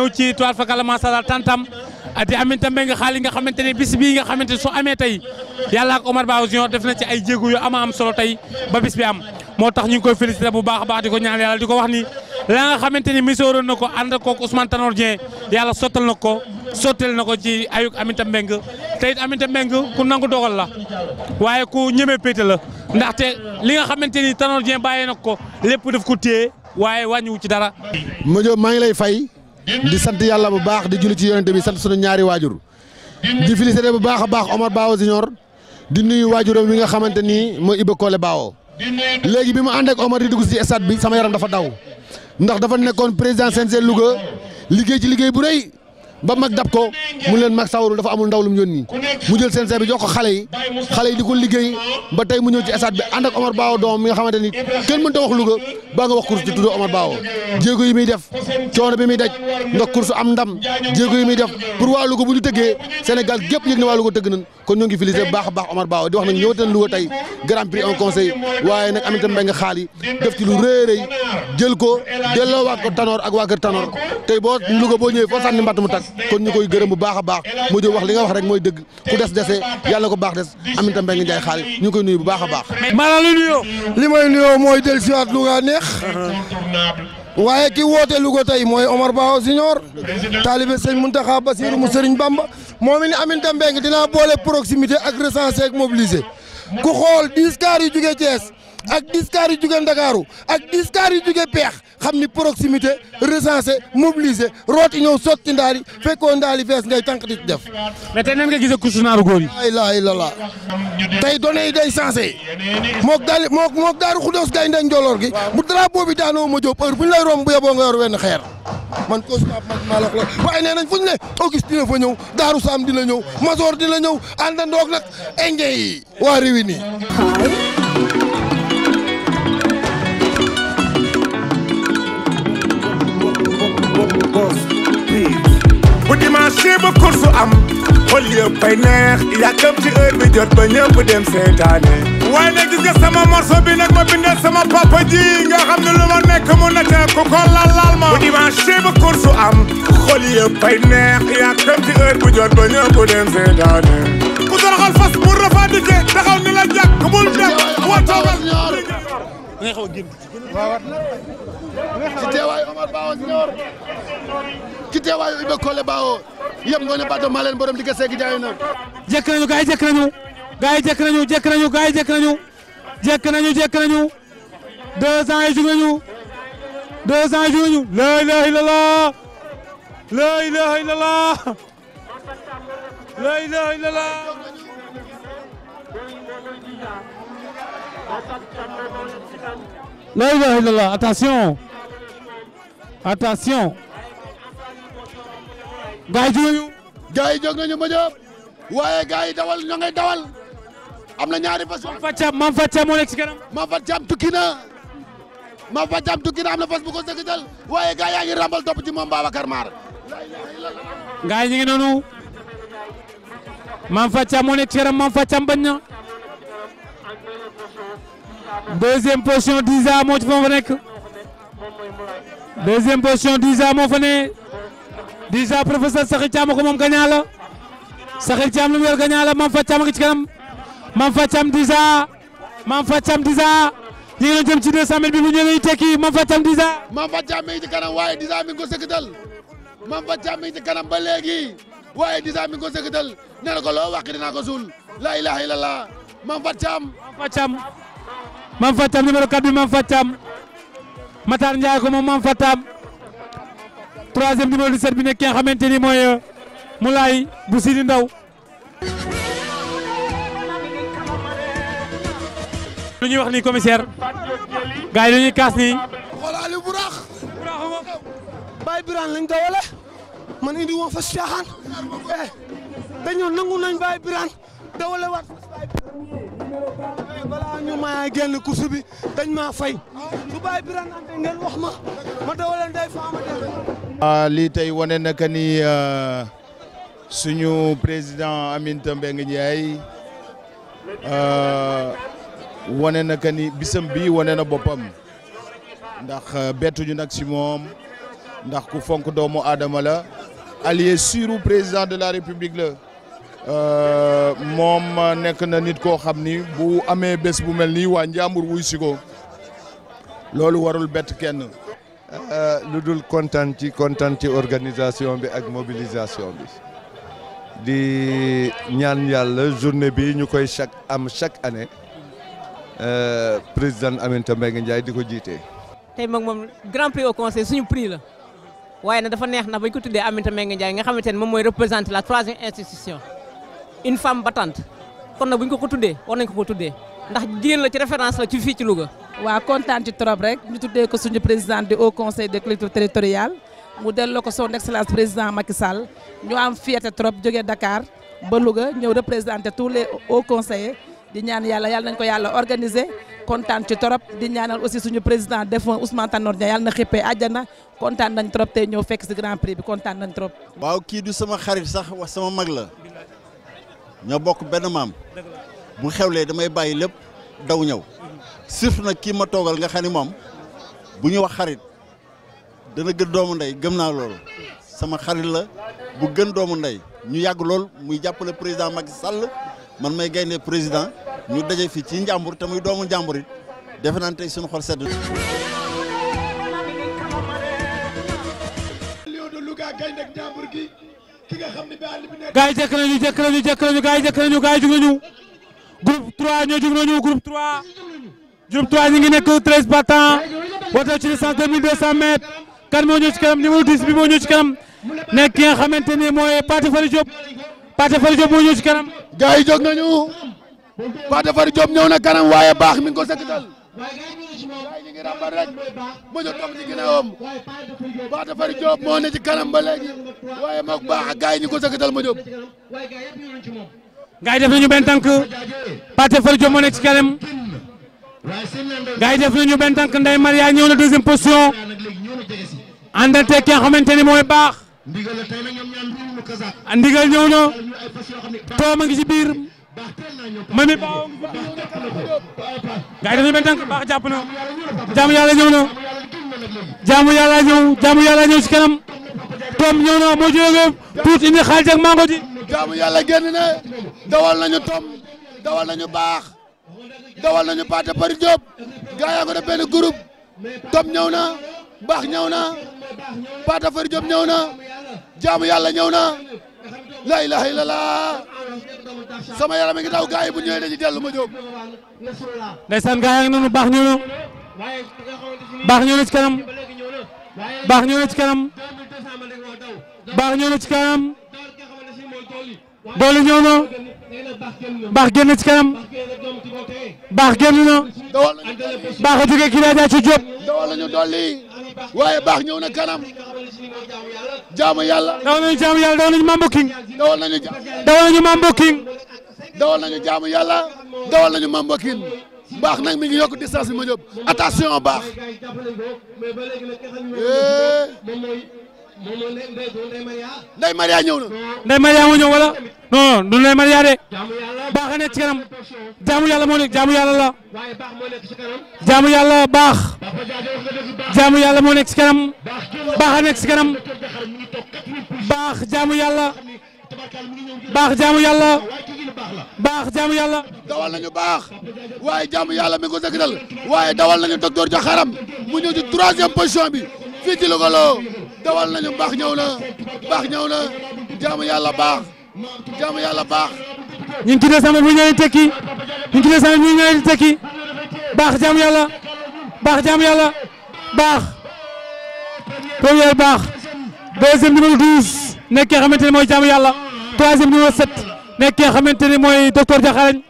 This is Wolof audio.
ñëw ci toile fakala masala tantam di Aminata Mbengue xaali nga xamante ne bis bii nga xamante ne su amee tey yàlla ak Omar Ba Junior def na ci ay jéego yu am solo tey ba bis bi am moo tax ñu ngi koy félicité bu baax a baax di ko ñaan yàlla di ko wax ni la nga xamante ni misóoroon na ko ànd kook Ousmane Tanor Dieng yàlla sottal na ko ci ayuk Aminata Mbengue te it Aminata Mbengue ku nangu dogal la waaye ku ñeme pété la ndaxte li nga xamante ni Tanor Dieng bàyyee na ko lépp daf ko téye waaye wàññiwu ci dara. Modou maa ngi lay fay di sant yàlla bu baax di julli ci yonent bi sant sunu ñaari waajur di félicité bu baax a baax Omar Ba Junior di nuyu waajuram wi nga xamante ni mooy Iba Kole Bao léegi bi mu ànd ak Omar di dugg ci stade bi sama yaram dafa daw ndax dafa nekkoon président CNG Louga liggéey ci liggéey bu rëy ba mag dab ko mu leen mag sawarul dafa amul ndaw lu mu yónni mu jël CNG bi jox ko xale yi di ko liggéey ba tey mu ñëw ci stade bi ànd ak Omar Ba doom mi nga xamante ni kenn mënta wax Louga ba nga wax course ci tudd Omar Ba jéego yi muy def coono bi muy daj nga course am ndam jéego yi muy def pour waa Louga bu ñu tëggee Sénégal gépp yëg ne waa Louga tëgg nañ kon ñoo ngi félicité bu baax a baax Omar Ba di wax nag ñëwatan Louga tey grand prix en conseil waaye nag Aminata Mbengue xaali def ci lu rëy jël ko delloowaat ko Tanor ak waa kër Tanor tey boo Louga boo ñëwee foo sànni mbatt mu tag kon ñu koy gërëm bu baax a baax mu wax li nga wax rek mooy dëgg ku des dese yàlla ko baax des Aminata Mbengue Ndiaye xaali ñu ngi koy nuyu bu baax a baax. maanaam lu nuyoo. li may nuyoo mooy dellusiwaat Louga neex. waaye ki woote Louga tey mooy Omar Ba Junior taalibe sëñ Mountakha Bassirou mu Sëriñ Bamba moom it Aminata Mbengue dinaa boole proximité ak recensé ak mobilisé ku xool 10 cars yu jugee Thiès ak 10 cars yu jugee Ndakaaru ak 10 cars yu jugee Peex xam ni proximité recensé mobilisé rooti ñëw sotti ndaali fekkoo ndaali fees ngay tànk di def. mais tey nan nga gisee course naaru góor yi. la ilaha illallah tey données yi day sensé mook daaru Xudoos gaynde njoloor gi bu drapeau bi daanoo ma jóob heure bu ñu lay romb bu yeboo nga yor wenn xeer man ko maa la wax la waaye nee nañ fu ñu ne Auguste dina fa ñëw Daaru Sam dina ñëw Masor dina ñëw àndandoog nag indien yi waa Réwini. bu dimanche ba course am xol yëpp ay neex yàkkam ci heure bi jot ba ñëpp dem seetaane waaye nag gis nga sama morceau bi nag ma bindal sama papa ji nga xam ne lu ma nekk mu nekk ku ko laal ma bu dimanche ba course am xol yëpp ay neex yàkkam ci heure bi jot ba ñëpp dem seetaane ku toroxal fas bu rafadike taxaw ni la jàkk bul dem wa toogal ngay xaw a génn ci teewaayu Omar Ba Junior ci teewaayu Iba Kole Bao yëpp nga ne bato maa leen borom di ko seegi jaay na. jekk nañu gars yi jekk nañu 2 ans yi jug nañu la ilaha illallah la ilaha illallah la ilaha illallah attention gars yi jóg nañu ma jóg waaye gars yi dawal ñoo ngay dawal am na ñaari fas. Mame Fatou Thiam moo nekk ci kanam. Mame Fatou Thiam tukki na am na fas bu ko sëkkatal waaye gars yaa ngi rambal topp ci moom Babacar Mar. gars yi ñu ngi noonu Mame Fatou Thiam moo nekk ci kanam Mame Fatou Thiam bañ na. deuxième position Diza moo ci fa nekk deuxième position Diza moo fa ne Diza professeur Sakhir Thiam ko moom gagnant la Sakhir Thiam lu mu yor gagnant la Mame Fatou Thiam a ngi ci kanam Mame Fatou Thiam Diza ñu ngi doon jëm ci 200 mètres bi mu ñëwee tekki Mame Fatou Thiam Diza. Mame Fatou Thiam mi ngi ci kanam waaye Diza mi ngi ko sëkkatal Mame Fatou Thiam mi ngi ci kanam ba léegi waaye Diza mi ngi ko sëkkatal nee na ko loo wax dinaa ko suul la ilaha illallah Mame Fatou Thiam. Mame Fatou Thiam numéro 4 bi Mame Fatou Thiam Matar Ndiaye ko moom Mame Fatou Thiam troisième numéro 17 bi nekk ki nga xamante ni mooy Moulay bu Sidi Ndaw lu ñuy wax ni commissaire gars yi dañuy kaas ni xoolaali burax Baye Birane lañ dawale man indi woon fas caaxaan dañoo nangu nañ Baye Birane dawale waat balaa ñu maa génn course bi dañ maa fay su Baye Birane ante ngeen wax ma dawaleen day faama lii tey wane na que ni suñu président Aminata Mbengue Ndiaye wane na que ni bisam bi wane na boppam ndax bettuñu nag si moom ndax ku fonk doomu aadama la allié sûr président de la république la moom nekk na nit koo xam ni bu amee bés bu mel nii waa Njàmbur wuy si ko loolu warul bett kenn. lu dul kontaan ci organisation bi ak mobilisation bi di ñaan yàlla journée bi ñu koy chaque année président Aminata Mbengue Ndiaye di ko jiite. tey moom grand prix au conseil suñu prix la waaye nag dafa neex na bañ ko tuddee Aminata Mbengue Ndiaye nga xamante ne moom mooy représenter la 3e institution une femme battante kon nag buñ ko tuddee war nañ ko tuddee ndax jigéen la ci référence la ci fii ci Louga. waaw kontaan ci trop rek ñu tuddee ko suñu président du haut conseil des collectivités territoriales mu delloo ko son excellence président Macky Sall ñu am fierté trop jógee Dakar ba Louga ñëw représenter tous les hauts conseillers di ñaan yàlla nañ ko yàlla organiser kontaan ci trop di ñaanal aussi suñu président défunt Ousmane Tanor Dieng yàlla na xippee àjjana kontaan nañ trop tey ñëw fekk si grand prix bi kontaan nañ trop. waaw kii du sama xarit sax wax sama mag la ñoo bokk benn maam bu xewlee damay bàyyi lépp daw ñëw. surtout nag kii ma toogal nga xam ni moom bu ñu wax xarit dana gën doomu ndey gëm naa loolu sama xarit la bu gën doomu ndey ñu yàgg lool muy jàppale président Macky Sall man may gaynde président ñu daje fii ci Njàmbur te muy doomu Njàmbur it defe naa tey suñu xol sedd. gaa yi jëkk nañu gaa yi jëkk nañu groupe 3 ñoo jóg nañu groupe 3. groupe 3 ñu ngi nekk 13 battants woote ci distance 2200 mètres kan moo ñëw ci kanam numéro 10 bi moo ñëw ci kanam nekk ki nga xamante ni mooy Pathé Fary Diop moo ñëw ci kanam. gars yi jóg nañu Pathé Fary Diop ñëw na kanam waaye baax mi ngi ko sekkatal gars yi ñu ngi ràmbal rek moo ñu topp ci ginnaawam Pathé Fary Diop moo ne ci kanam ba léegi waaye moog baax ak gars yi ñu ko sekkatal ma Diop. gars yi def nañu benn tànk Pathé Fary Diop moo nekk ci kanam. gaa yi def nañu benn tànk Ndeye Maria ñëw na deuxième position àndante ki nga xamante ni mooy baax ndigal ñëw na toom a ngi ci biir mami baaw gaa yi def nañu benn tànk baax jàpp na jaamu yàlla ñëw na jaamu yàlla ñëw ci kanam toom ñëw na moo jógee tuut indi xaalis ak mango ji jaamu yàlla génn na dawal nañu tom dawal nañu baax dawal nañu Pathé Fary Diop gaa yaa ko def benn groupe tom ñëw na baax ñëw na Pathé Fary Diop ñëw na jaamu yàlla ñëw na la ilaha illallah sama yaram mi ngi daw gaa yi bu ñëwee dañuy dellu ma Diop. ndeysaan gaa yaa ngi noonu baax ñëw na ci kanam baax ñëw na ci kanam doole ñëw na baax génn ci kanam baax génn na baax a jógee kii daa ci Diop dawal nañu dolli waaye baax ñëw na kanam jaamu yàlla dawal nañu Mambo King dawal nañu jaamu yàlla dawal nañu Mambo King baax nag mi ngi yokk distance bi ma Diop attention baax Ndeye Maria ñëw na. Ndeye Maria moo ñëw wala non du Ndeye Maria de baax a nekk ci kanam jaamu yàlla moo nekk jaamu yàlla la jaamu yàlla baax jaamu yàlla moo nekk ci kanam baax a nekk ci kanam baax jaamu yàlla baax jaamu yàlla baax jaamu yàlla. dawal nañu baax waaye jaamu yàlla mi ngi ko sëkkatal waaye dawal nañu docteur Diakharam mu ñëw ci 3e position bi fii ci Louga dawal nañu baax ñëw na jaamu yàlla baax ñu ngi ci décembre bu ñëwee tekki baax jaamu yàlla baax première baax deuxième numéro 12 nekk nga xamante ne mooy jaamu yàlla 3e numéro 7 nekk nga xamante ne mooy docteur Diakharam